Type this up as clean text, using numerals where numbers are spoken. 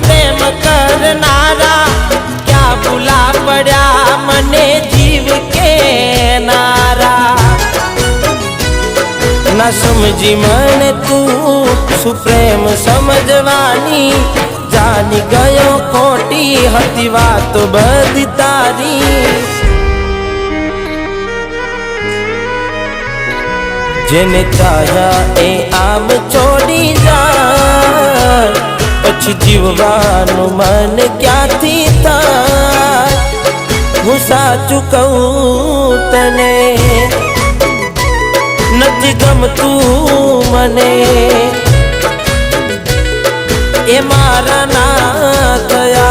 प्रेम करनारा क्या भूला पड़ा मने जीव के नारा ना समझी मन तू सुप्रेम समझवानी जानी गयो खोटी हती बात बधी तारी जेने चाह्या ए आम छोड़ी जाय पछी जीववानुं मन क्यांथी थाय हुं साचुं कहूं तने नथी गमतुं मने ए मारा ना थया